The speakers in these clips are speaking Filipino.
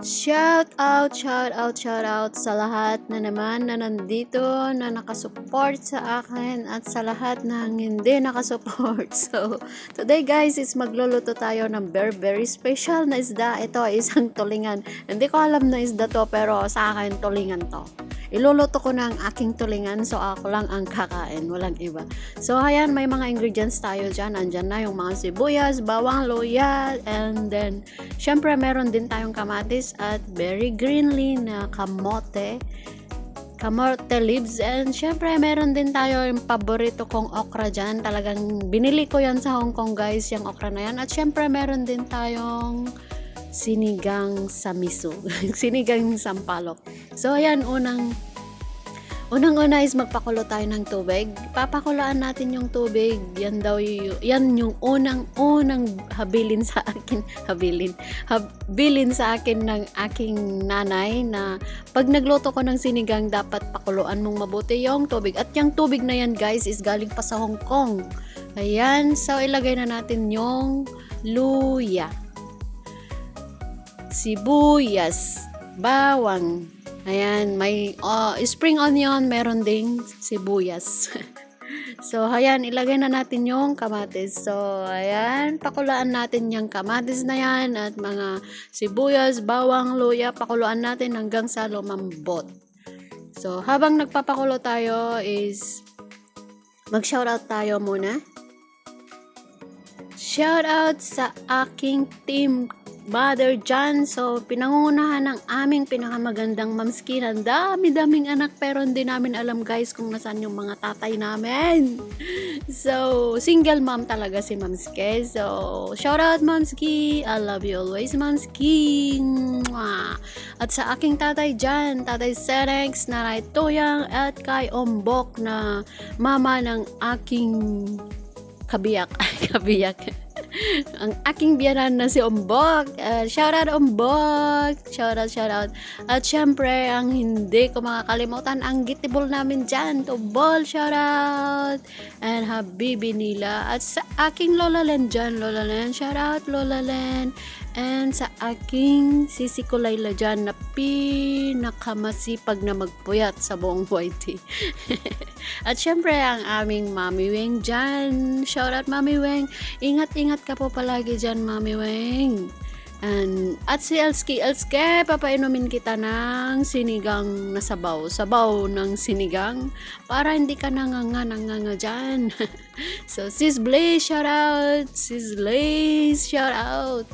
Shout out sa lahat na naman na nandito, na nakasupport sa akin at sa lahat na hindi nakasupport. So, today guys is magluluto tayo ng very special na isda. Ito ay isang tulingan. Hindi ko alam na isda to pero sa akin tulingan to. Iluluto ko ng aking tulingan, so ako lang ang kakain, walang iba. So ayan, may mga ingredients tayo dyan. Andyan na yung mga sibuyas, bawang, luya, and then syempre meron din tayong kamatis at very greenly na kamote leaves, and syempre meron din tayo yung paborito kong okra dyan. Talagang binili ko yan sa Hong Kong guys, yung okra na yan. At syempre meron din tayong sinigang sa miso sinigang sampalok. So ayan, unang-una is magpakulo tayo ng tubig. Papakulaan natin yung tubig. Yan yung unang habilin sa akin ng aking nanay, na pag nagluto ko ng sinigang dapat pakuluan mong mabuti yung tubig. At yung tubig na yan guys is galing pa sa Hong Kong. Ayan, so ilagay na natin yung luya, sibuyas, bawang. Ayan, may spring onion, meron ding sibuyas. So, ayan, ilagay na natin yung kamatis. So, ayan, pakulaan natin yung kamatis na yan at mga sibuyas, bawang, luya. Pakuluan natin hanggang sa lumambot. So, habang nagpapakulo tayo is mag-shoutout tayo muna. Shoutout sa aking team Mother John. So, pinangungunahan ng aming pinakamagandang mamski. Dami-daming anak pero hindi namin alam guys kung nasaan yung mga tatay namin. So, single mom talaga si Mamski. So, shout out Mamski. I love you always Mamski. At sa aking tatay Jan, tatay Serex, nanay Tuyang, at kay Ombok na mama ng aking kabiyak. Ang aking biyanan na si Ombok. Shout out Ombok. Shout out. At syempre, ang hindi ko makakalimutan, ang gitibol namin dyan. Tubol, shout out. And habibi nila. At sa aking Lola Len dyan. Lola Len, shout out Lola Len. And sa aking Sisi Kulayla dyan na pinakamasipag na magpuyat sa buong YT. At syempre ang aming Mami Weng dyan. Shout out Mami Weng. Ingat ka po palagi dyan Mami Weng. At si Elske, papainumin kita ng sinigang na sabaw ng sinigang para hindi ka nanganga dyan. So Sis Blaze, shout out.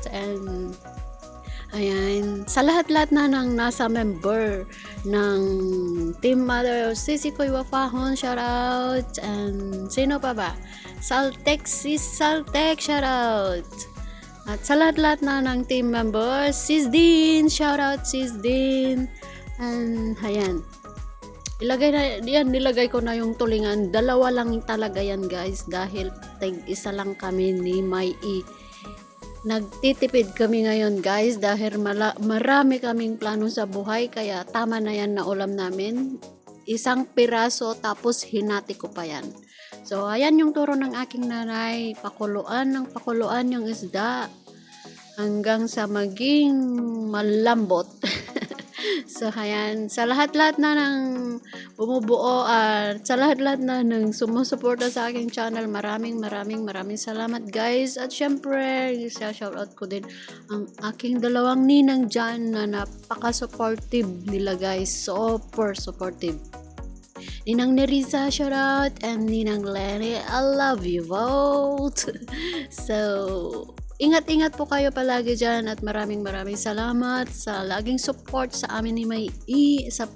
And ayan, sa lahat-lahat na ng nasa member ng Team Mother, Sisi Koy Wafahon, shout out. And sino pa ba? Saltek, shout out. At sa lahat-lahat na ng team members, Sis Din, shout out Sis Din. And ayan, nilagay ko na yung tulingan. Dalawa lang talaga yan guys, dahil isa lang kami ni Mai. Nagtitipid kami ngayon guys dahil marami kaming plano sa buhay, kaya tama na yan na ulam namin. Isang piraso tapos hinati ko pa yan. So ayan yung turo ng aking nanay, pakuluan yung isda hanggang sa maging malambot. So ayan, sa lahat-lahat na ng bumubuo at sa lahat-lahat na ng sumusuporta sa aking channel, maraming salamat guys. At syempre, shoutout ko din ang aking dalawang ninang dyan na napaka-supportive nila guys. Super supportive. Ninang Nerissa, shoutout, and Ninang Lenny, I love you both. So, ingat po kayo palagi dyan at maraming salamat sa laging support sa amin ni Mai sa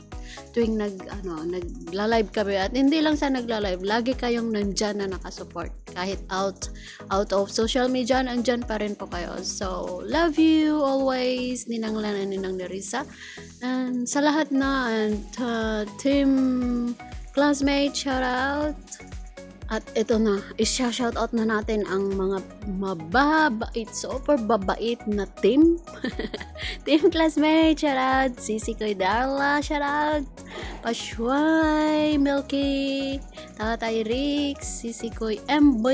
tuwing nagla-live kami. At hindi lang sa nagla-live, lagi kayong nandyan na nakasupport. Kahit out of social media, nandyan pa rin po kayo. So, love you always, Ninang Lana, Ninang Nerissa. And sa lahat na, and team classmate, shout out. At ito na, i-shoutout na natin ang mga mababait, super babait na team. Team classmate, shout out. Sisi Koy Darla, shout out. Pashway, Milky, Tatay Rick, Sisi Koy MB.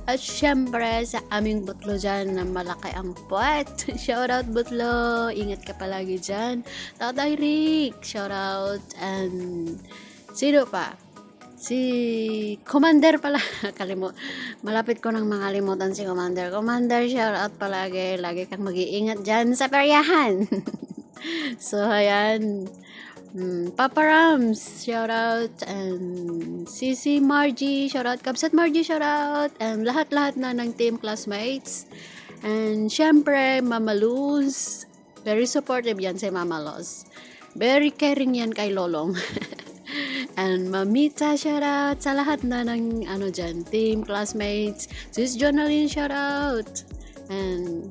At syempre sa aming butlo dyan na malaki ang puwet. Shout out butlo, ingat ka palagi dyan. Tatay Rick, shout out. And sino pa? Si Commander pala. Malapit ko nang makalimutan si Commander. Commander, shout out palagi. Lagi kang mag-iingat dyan sa peryahan. So, ayan. Papa Rams, shout out. And Sisi Margie, shout out. Kapsat Margie, shout out. And lahat-lahat na ng team classmates. And syempre, Mama Luz. Very supportive yan si Mama Luz. Very caring yan kay Lolong. And Mamita, shout out sa lahat na ng dyan, team, classmates. Sis Jonaline, shout out. And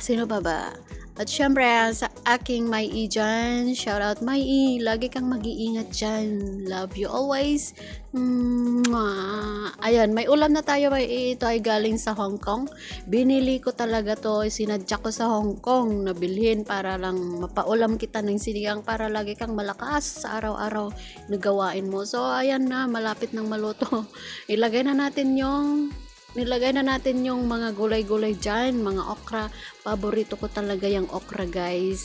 sino pa ba? At syempre sa aking Mai E dyan, shout out Mai E. Lagi kang mag-iingat dyan. Love you always. Ayan, may ulam na tayo Mai E. Ito ay galing sa Hong Kong. Binili ko talaga to. Sinadya ko sa Hong Kong na bilhin para lang mapaulam kita ng sinigang para lagi kang malakas sa araw-araw na gawain mo. So, ayan na. Malapit ng maluto. Nilagay na natin yung mga gulay-gulay dyan, mga okra. Paborito ko talaga yung okra guys.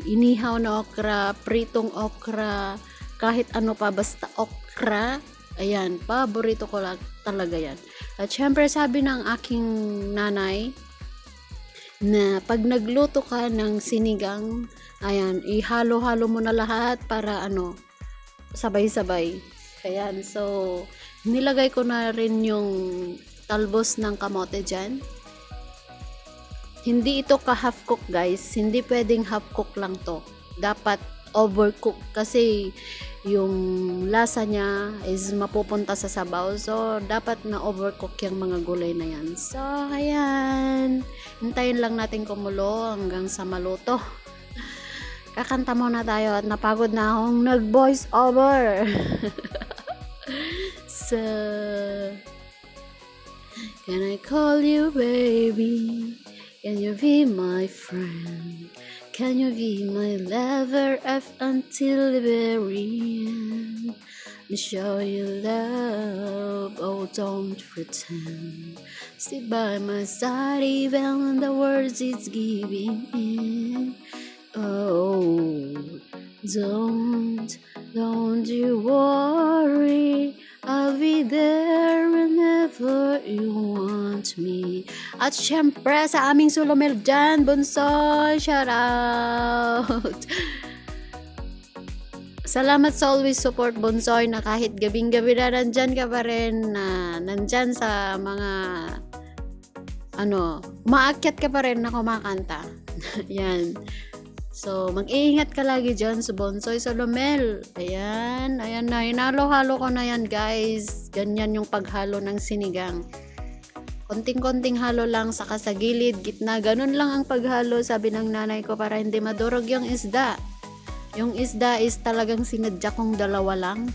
Inihaw na okra, pritong okra, kahit ano pa basta okra. Ayan, paborito ko talaga yan. At syempre sabi ng aking nanay na pag nagluto ka ng sinigang, ayan, ihalo-halo mo na lahat para sabay-sabay. Ayan, so nilagay ko na rin yung talbos ng kamote dyan. Hindi ito ka-half cook guys. Hindi pwedeng half cook lang to. Dapat overcook kasi yung lasa niya is mapupunta sa sabaw. So, dapat na overcook yung mga gulay na yan. So, ayan. Hintayin lang natin kumulo hanggang sa maluto. Kakanta muna tayo at napagod na akong nag-voice over. So, can I call you baby? Can you be my friend? Can you be my lover up until the very end? Show you love, oh don't pretend. Stay by my side even when the words is giving in. Oh, don't you worry, I'll be there whenever you want me. At syempre sa aming Sulomel dyan, Bunsoy, shout out. Salamat sa always support Bunsoy na kahit gabing-gabi na nandyan ka pa rin, na nandyan sa mga umaakyat ka pa rin na kumakanta. Yan. So, mag-iingat ka lagi dyan sa Bunsoy Solomel. Ayan na. Hinalo-halo ko na yan, guys. Ganyan yung paghalo ng sinigang. Konting-konting halo lang, saka sa gilid, gitna. Ganun lang ang paghalo, sabi ng nanay ko, para hindi madurog yung isda. Yung isda is talagang sinadya kong dalawa lang.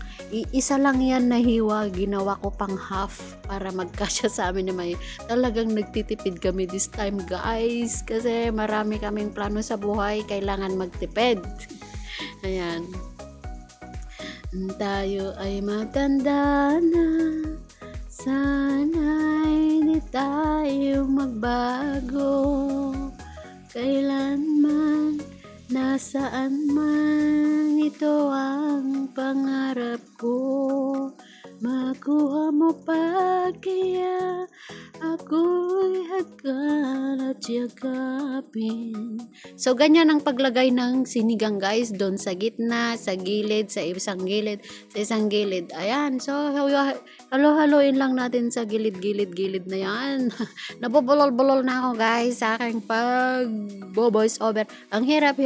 Isa lang yan na hiwa, ginawa ko pang half para magkasya sa amin na may. Talagang nagtitipid kami this time guys. Kasi marami kaming plano sa buhay, kailangan magtipid. Ayan. Tayo ay matanda na. Sana'y di tayo magbago. Kailanman, nasaan man, ito ang pangarap ko. Makuha mo pa, kaya ako'y hagkan at yakapin. So, ganyan ang paglagay ng sinigang guys. Doon sa gitna, sa gilid, sa isang gilid, sa isang gilid. Ayan. So, halo-haloin lang natin sa gilid-gilid na yan. Nabubulol-bulol na ako guys sa aking pag-voice over. Ang hirap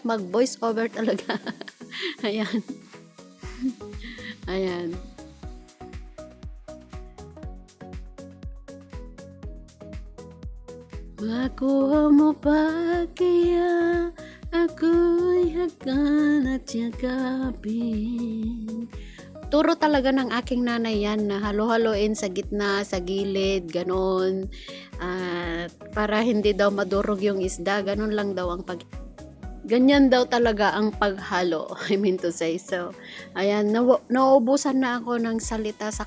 mag-voice over talaga. Ayan. Ayan. Makuha mo pa, kaya ako'y hagkan at yakapin. Turo talaga ng aking nanay yan na halo-haloin sa gitna, sa gilid, ganon. At para hindi daw madurog yung isda, ganun lang daw ang ganyan daw talaga ang paghalo, I mean to say. So, ayan, nauubusan na ako ng salita sa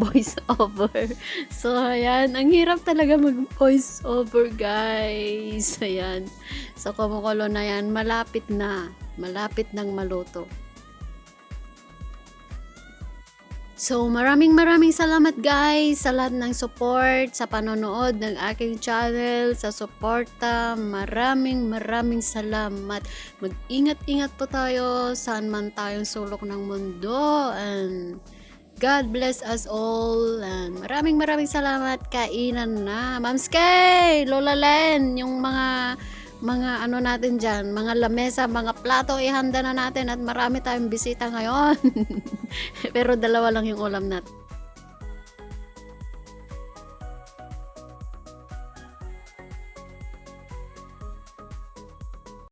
voice over. So, ayan, ang hirap talaga mag voice over, guys. Ayan. So, kumukulo na yan, malapit nang maluto. So, maraming salamat guys sa lahat ng support, sa panonood ng aking channel, sa suporta. Maraming salamat. Mag-ingat-ingat po tayo saan man tayong sulok ng mundo. And God bless us all. And maraming salamat. Kainan na. Ma'am Skay, Lola Len, yung mga ano natin dyan, mga lamesa, mga plato, ihanda na natin at marami tayong bisita ngayon. Pero dalawa lang yung ulam natin.